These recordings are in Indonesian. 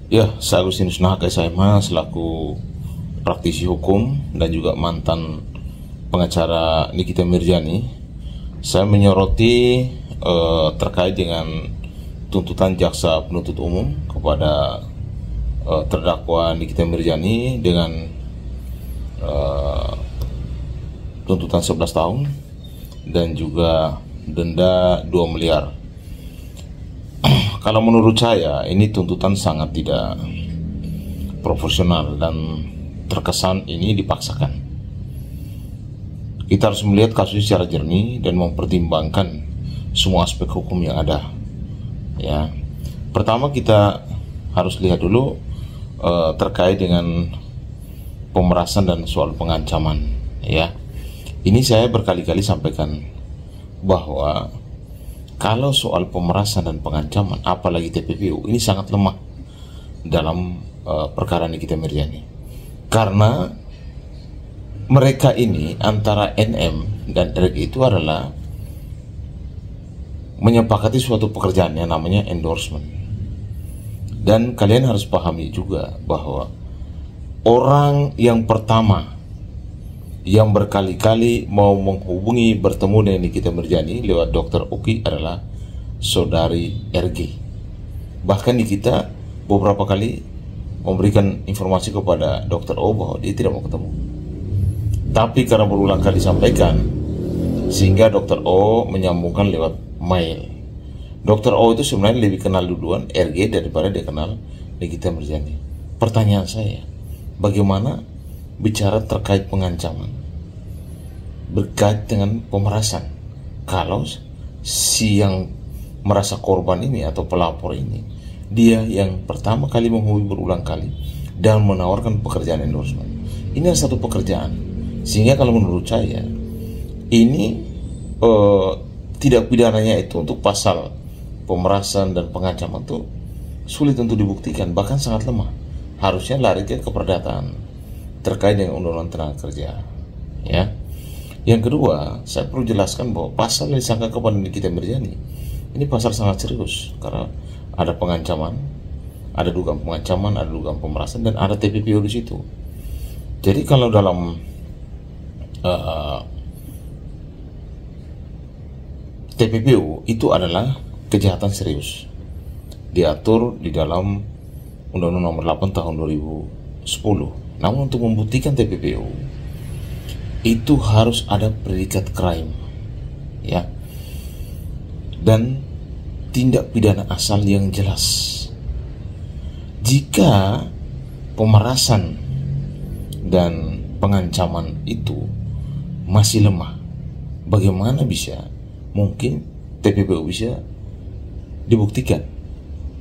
Ya, saya Agustinus Nahak SMH selaku praktisi hukum dan juga mantan pengacara Nikita Mirzani. Saya menyoroti terkait dengan tuntutan jaksa penuntut umum kepada terdakwa Nikita Mirzani dengan tuntutan 11 tahun dan juga denda 2 miliar. Kalau menurut saya ini tuntutan sangat tidak profesional dan terkesan ini dipaksakan. Kita harus melihat kasus secara jernih dan mempertimbangkan semua aspek hukum yang ada. Ya, pertama kita harus lihat dulu terkait dengan pemerasan dan soal pengancaman. Ya, ini saya berkali-kali sampaikan bahwa kalau soal pemerasan dan pengancaman, apalagi TPPU, ini sangat lemah dalam perkara Nikita Mirzani. Karena mereka ini antara NM dan RG itu adalah menyepakati suatu pekerjaan yang namanya endorsement. Dan kalian harus pahami juga bahwa orang yang pertama yang berkali-kali mau menghubungi bertemu dengan Nikita Mirzani lewat Dr. Uki adalah saudari RG. Bahkan Nikita beberapa kali memberikan informasi kepada Dr. O bahwa dia tidak mau ketemu. Tapi karena berulang kali disampaikan, sehingga Dr. O menyambungkan lewat mail. Dr. O itu sebenarnya lebih kenal duluan RG daripada dia kenal Nikita Mirzani. Pertanyaan saya, bagaimana bicara terkait pengancaman berkait dengan pemerasan kalau si yang merasa korban ini atau pelapor ini dia yang pertama kali menghubungi berulang kali dan menawarkan pekerjaan endorsement? Ini adalah satu pekerjaan, sehingga kalau menurut saya ini tidak pidananya itu untuk pasal pemerasan dan pengancaman itu sulit untuk dibuktikan, bahkan sangat lemah. Harusnya lari ke keperdataan terkait dengan undang-undang tenaga kerja. Ya. Yang kedua, saya perlu jelaskan bahwa pasal yang disangka kepada Nikita Mirzani ini pasal sangat serius karena ada pengancaman, ada dugaan pengancaman, ada dugaan pemerasan, dan ada TPPU di situ. Jadi kalau dalam TPPU itu adalah kejahatan serius, diatur di dalam Undang-Undang Nomor 8 Tahun 2010. Namun untuk membuktikan TPPU itu harus ada predikat crime, ya, dan tindak pidana asal yang jelas. Jika pemerasan dan pengancaman itu masih lemah, bagaimana bisa mungkin TPPU bisa dibuktikan?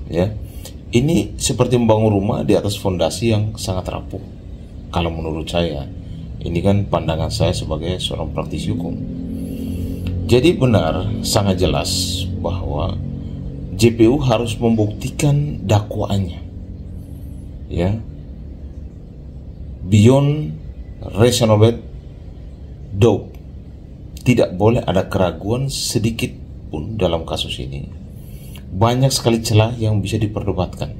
Ya, ini seperti membangun rumah di atas fondasi yang sangat rapuh. Kalau menurut saya, ini kan pandangan saya sebagai seorang praktisi hukum. Jadi benar, sangat jelas bahwa JPU harus membuktikan dakwaannya, ya, beyond reasonable doubt. Tidak boleh ada keraguan sedikit pun dalam kasus ini. Banyak sekali celah yang bisa diperdebatkan.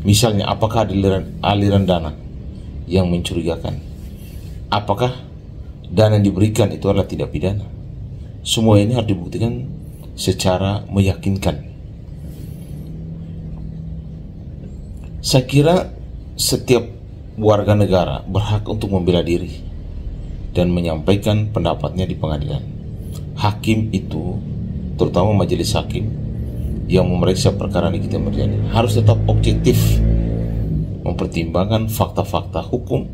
Misalnya, apakah aliran dana yang mencurigakan? Apakah dana yang diberikan itu adalah tidak pidana? Semua ini harus dibuktikan secara meyakinkan. Saya kira setiap warga negara berhak untuk membela diri dan menyampaikan pendapatnya di pengadilan. Hakim itu, terutama majelis hakim yang memeriksa perkara Nikita Mirzani, harus tetap objektif mempertimbangkan fakta-fakta hukum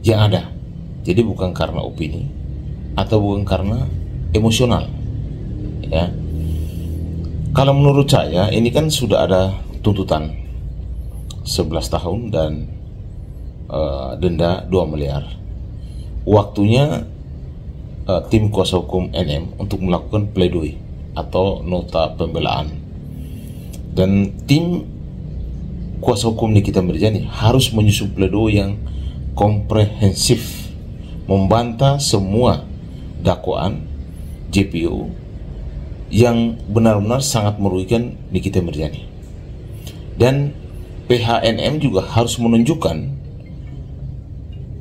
yang ada. Jadi bukan karena opini atau bukan karena emosional, ya. Kalau menurut saya ini kan sudah ada tuntutan 11 tahun dan denda 2 miliar. Waktunya tim kuasa hukum NM untuk melakukan pledoi atau nota pembelaan, dan tim kuasa hukum Nikita Mirzani harus menyusun pledoi yang komprehensif, membantah semua dakwaan JPU yang benar-benar sangat merugikan Nikita Mirzani. Dan PHNM juga harus menunjukkan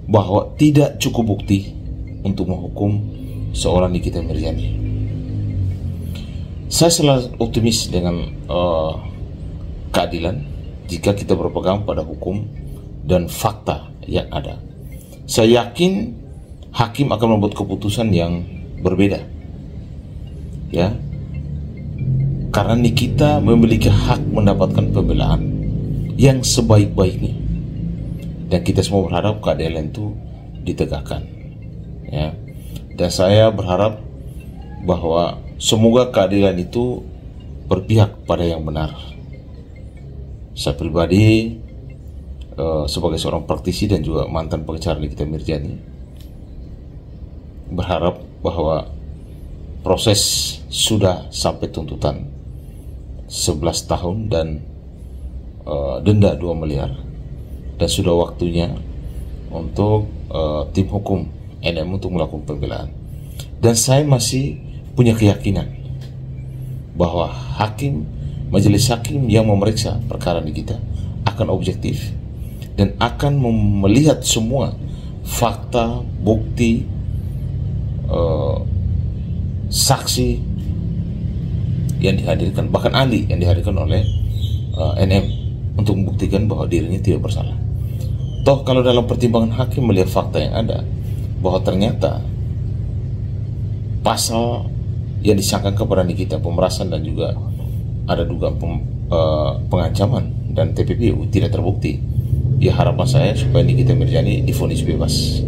bahwa tidak cukup bukti untuk menghukum seorang Nikita Mirzani. Saya selalu optimis dengan keadilan jika kita berpegang pada hukum dan fakta yang ada. Saya yakin hakim akan membuat keputusan yang berbeda, ya, karena Nikita memiliki hak mendapatkan pembelaan yang sebaik-baiknya, dan kita semua berharap keadilan itu ditegakkan, ya. Dan saya berharap bahwa semoga keadilan itu berpihak pada yang benar. Saya pribadi sebagai seorang praktisi dan juga mantan pengacara Nikita Mirzani berharap bahwa proses sudah sampai tuntutan 11 tahun dan denda 2 miliar, dan sudah waktunya untuk tim hukum NM untuk melakukan pembelaan. Dan saya masih punya keyakinan bahwa majelis hakim yang memeriksa perkara Nikita akan objektif dan akan melihat semua fakta, bukti, saksi yang dihadirkan, bahkan ahli yang dihadirkan oleh NM untuk membuktikan bahwa dirinya tidak bersalah. Toh kalau dalam pertimbangan hakim melihat fakta yang ada, bahwa ternyata pasal yang disangkakan kepada Nikita, pemerasan dan juga ada dugaan pengancaman dan TPPU tidak terbukti, ya harapan saya supaya Nikita Mirzani divonis bebas.